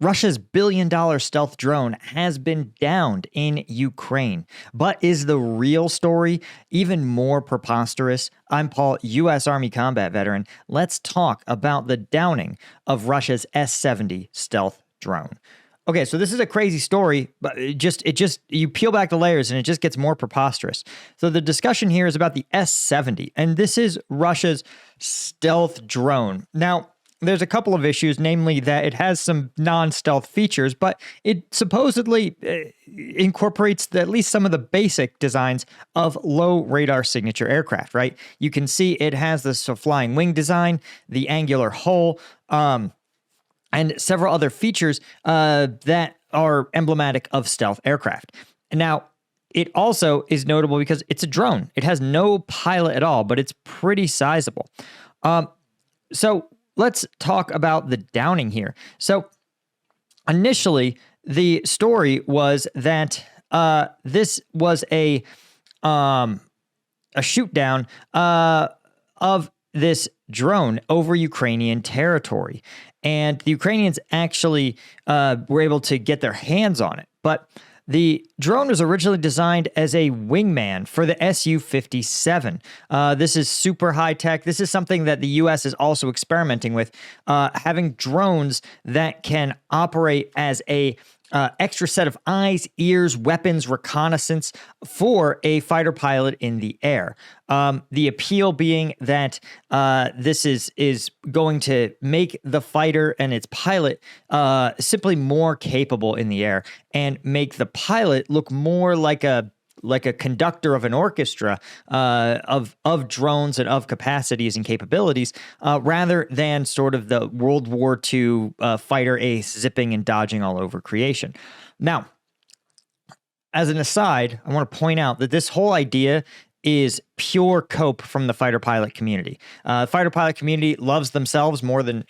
Russia's billion-dollar stealth drone has been downed in Ukraine. But is the real story even more preposterous? I'm Paul, U.S. Army combat veteran. Let's talk about the downing of Russia's S-70 stealth drone. Okay, so this is a crazy story, but you peel back the layers and it just gets more preposterous. So the discussion here is about the S-70, and this is Russia's stealth drone. Now, there's a couple of issues, namely that it has some non-stealth features, but it supposedly incorporates at least some of the basic designs of low radar signature aircraft, right? You can see it has this flying wing design, the angular hull, and several other features that are emblematic of stealth aircraft. Now, it also is notable because it's a drone. It has no pilot at all, but it's pretty sizable. So let's talk about the downing here. So initially, the story was that this was a shoot down of this drone over Ukrainian territory. And the Ukrainians actually were able to get their hands on it. But the drone was originally designed as a wingman for the Su-57. This is super high tech. This is something that the U.S. is also experimenting with, having drones that can operate as a extra set of eyes, ears, weapons, reconnaissance for a fighter pilot in the air. The appeal being that this is going to make the fighter and its pilot simply more capable in the air and make the pilot look more like a conductor of an orchestra of drones and of capacities and capabilities, rather than sort of the World War II fighter ace zipping and dodging all over creation. Now, as an aside, I want to point out that this whole idea is pure cope from the fighter pilot community. The fighter pilot community loves themselves more than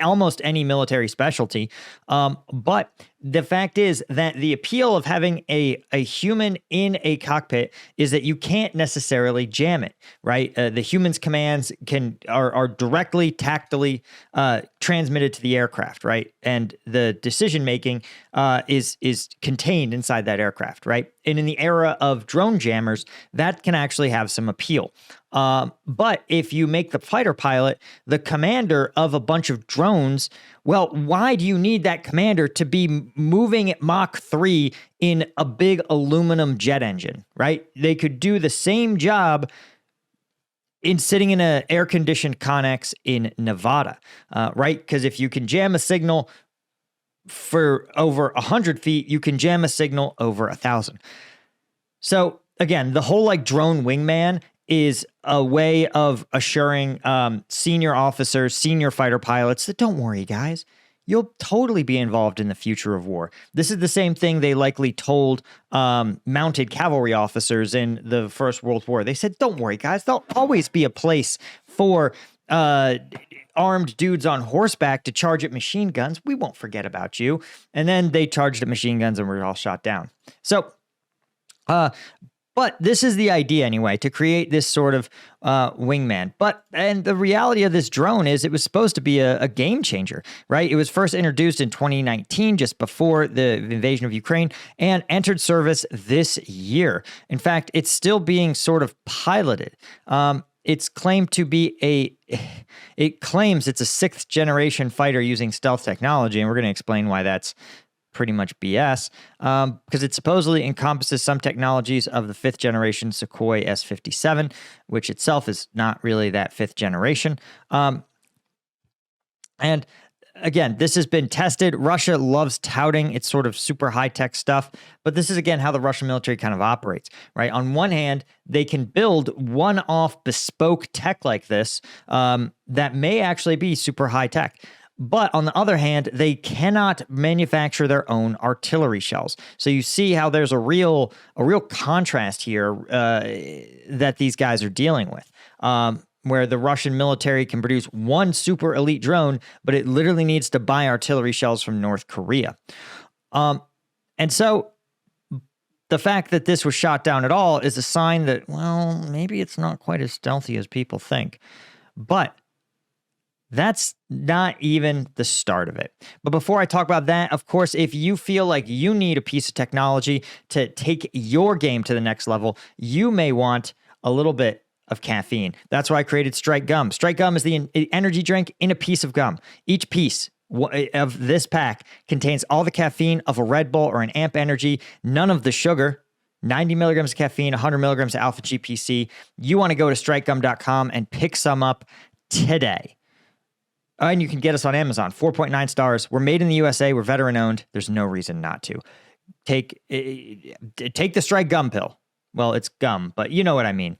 almost any military specialty. But the fact is that the appeal of having a human in a cockpit is that you can't necessarily jam it, right? The human's commands are directly tactily transmitted to the aircraft, right? And the decision making is contained inside that aircraft, right? And in the era of drone jammers, that can actually have some appeal. But if you make the fighter pilot the commander of a bunch of drones, well, why do you need that commander to be moving at Mach 3 in a big aluminum jet engine, right? They could do the same job in sitting in an air-conditioned Connex in Nevada, right? Because if you can jam a signal for over 100 feet, you can jam a signal over 1,000. So again, the whole drone wingman is a way of assuring senior officers, senior fighter pilots that don't worry, guys, you'll totally be involved in the future of war. This is the same thing they likely told mounted cavalry officers in the First World War. They said, don't worry, guys, there'll always be a place for armed dudes on horseback to charge at machine guns. We won't forget about you. And then they charged at machine guns and were all shot down. So, but this is the idea anyway, to create this sort of wingman. And the reality of this drone is it was supposed to be a game changer, right? It was first introduced in 2019, just before the invasion of Ukraine, and entered service this year. In fact, it's still being sort of piloted. It's claimed to be it claims it's a 6th generation fighter using stealth technology, and we're going to explain why that's pretty much BS, because it supposedly encompasses some technologies of the 5th generation Sukhoi S-57, which itself is not really that 5th generation. And again, this has been tested. Russia loves touting its sort of super high-tech stuff, but this is, again, how the Russian military kind of operates, right? On one hand, they can build one-off bespoke tech like this that may actually be super high-tech. But on the other hand, they cannot manufacture their own artillery shells. So you see how there's a real contrast here that these guys are dealing with, where the Russian military can produce one super elite drone, but it literally needs to buy artillery shells from North Korea. And so the fact that this was shot down at all is a sign that, well, maybe it's not quite as stealthy as people think. But That's not even the start of it. But before I talk about that, of course, if you feel like you need a piece of technology to take your game to the next level, you may want a little bit of caffeine. That's why I created Strike Gum. Strike Gum is the energy drink in a piece of gum. Each piece of this pack contains all the caffeine of a Red Bull or an Amp Energy, none of the sugar. 90 milligrams of caffeine, 100 milligrams of alpha GPC. You want to go to strikegum.com and pick some up today. And you can get us on Amazon, 4.9 stars. We're made in the USA. We're veteran owned. There's no reason not to. Take the Strike Gum pill. Well, it's gum, but you know what I mean,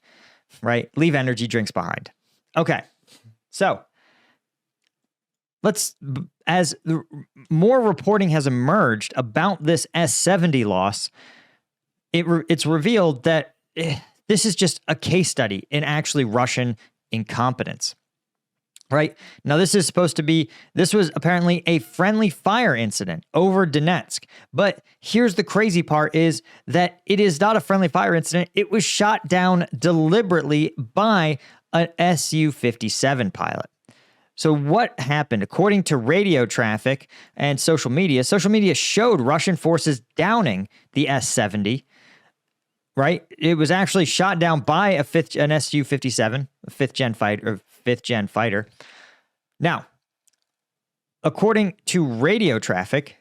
right? Leave energy drinks behind. Okay, so as more reporting has emerged about this S70 loss, it's revealed that this is just a case study in actually Russian incompetence. Right? Now, this was apparently a friendly fire incident over Donetsk. But here's the crazy part is that it is not a friendly fire incident. It was shot down deliberately by an Su-57 pilot. So what happened? According to radio traffic and social media showed Russian forces downing the S-70. Right? It was actually shot down by an Su-57, a fifth gen fighter. Now, according to radio traffic,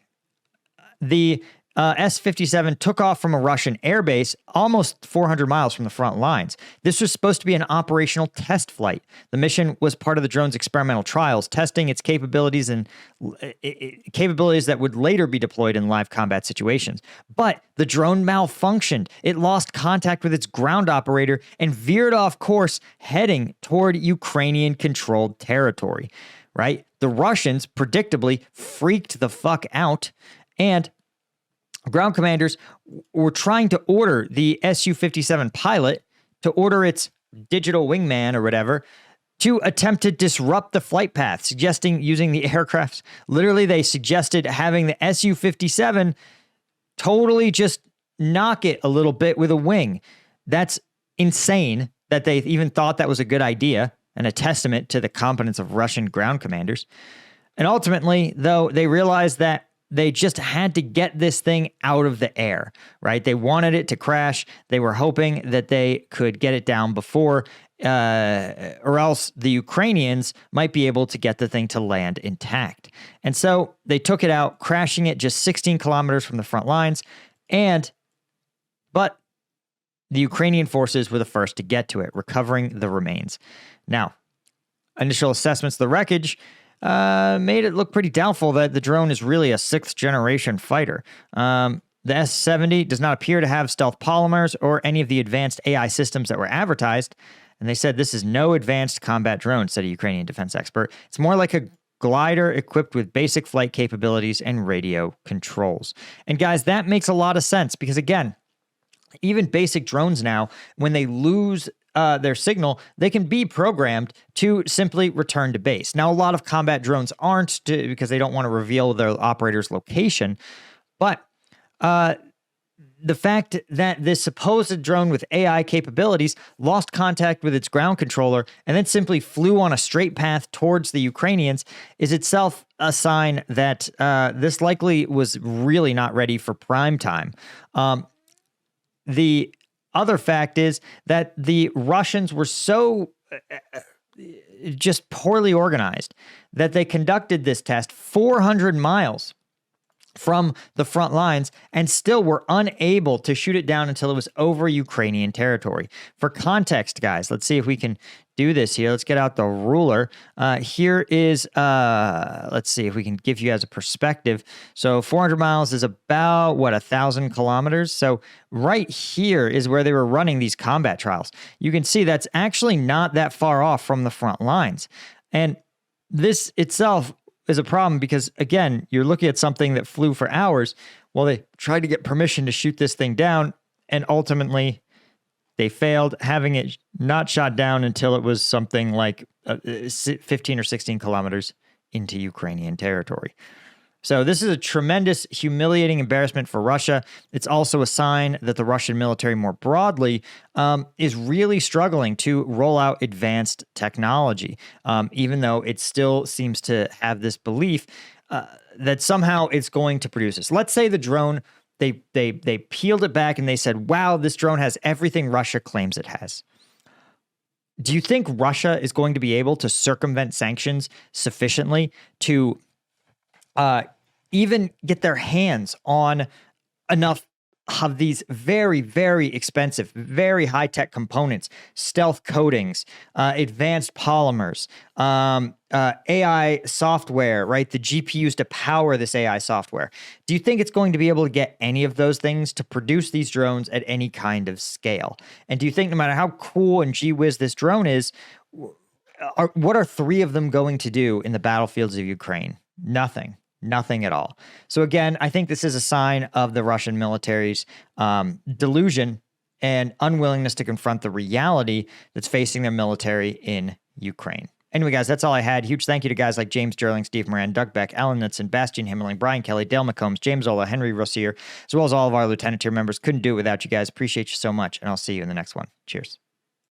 the S-57 took off from a Russian airbase almost 400 miles from the front lines. This was supposed to be an operational test flight. The mission was part of the drone's experimental trials, testing its capabilities and capabilities that would later be deployed in live combat situations. But the drone malfunctioned. It lost contact with its ground operator and veered off course, heading toward Ukrainian-controlled territory, right? The Russians, predictably, freaked the fuck out, and ground commanders were trying to order the Su-57 pilot to order its digital wingman or whatever to attempt to disrupt the flight path, suggesting using the aircraft. Literally, they suggested having the Su-57 totally just knock it a little bit with a wing. That's insane that they even thought that was a good idea and a testament to the competence of Russian ground commanders. And ultimately, though, they realized that they just had to get this thing out of the air, right? They wanted it to crash. They were hoping that they could get it down before, or else the Ukrainians might be able to get the thing to land intact. And so they took it out, crashing it just 16 kilometers from the front lines. But the Ukrainian forces were the first to get to it, recovering the remains. Now, initial assessments of the wreckage made it look pretty doubtful that the drone is really a sixth-generation fighter. The S-70 does not appear to have stealth polymers or any of the advanced AI systems that were advertised, and they said this is no advanced combat drone, said a Ukrainian defense expert. It's more like a glider equipped with basic flight capabilities and radio controls. And guys, that makes a lot of sense because, again, even basic drones now, when they lose their signal, they can be programmed to simply return to base. Now, a lot of combat drones aren't because they don't want to reveal their operator's location. But the fact that this supposed drone with AI capabilities lost contact with its ground controller and then simply flew on a straight path towards the Ukrainians is itself a sign that this likely was really not ready for prime time. The other fact is that the Russians were so just poorly organized that they conducted this test 400 miles from the front lines and still were unable to shoot it down until it was over Ukrainian territory. For context, guys, let's see if we can do this here. Let's get out the ruler. Here is, let's see if we can give you guys a perspective. So 400 miles is about, 1,000 kilometers? So right here is where they were running these combat trials. You can see that's actually not that far off from the front lines. And this itself is a problem because, again, you're looking at something that flew for hours. Well, they tried to get permission to shoot this thing down, and ultimately they failed, having it not shot down until it was something like 15 or 16 kilometers into Ukrainian territory. So this is a tremendous, humiliating embarrassment for Russia. It's also a sign that the Russian military more broadly is really struggling to roll out advanced technology, even though it still seems to have this belief that somehow it's going to produce this. Let's say the drone, they peeled it back and they said, wow, this drone has everything Russia claims it has. Do you think Russia is going to be able to circumvent sanctions sufficiently to even get their hands on enough of these very, very expensive, very high-tech components, stealth coatings, advanced polymers, AI software, right? The GPUs to power this AI software. Do you think it's going to be able to get any of those things to produce these drones at any kind of scale? And do you think no matter how cool and gee whiz this drone is, what are 3 of them going to do in the battlefields of Ukraine? Nothing. Nothing at all. So again, I think this is a sign of the Russian military's delusion and unwillingness to confront the reality that's facing their military in Ukraine. Anyway, guys, that's all I had. Huge thank you to guys like James Sterling, Steve Moran, Doug Beck, Alan Knutson, Bastian Himmerling, Brian Kelly, Dale McCombs, James Ola, Henry Rossier, as well as all of our Lieutenant tier members. Couldn't do it without you guys. Appreciate you so much, and I'll see you in the next one. Cheers.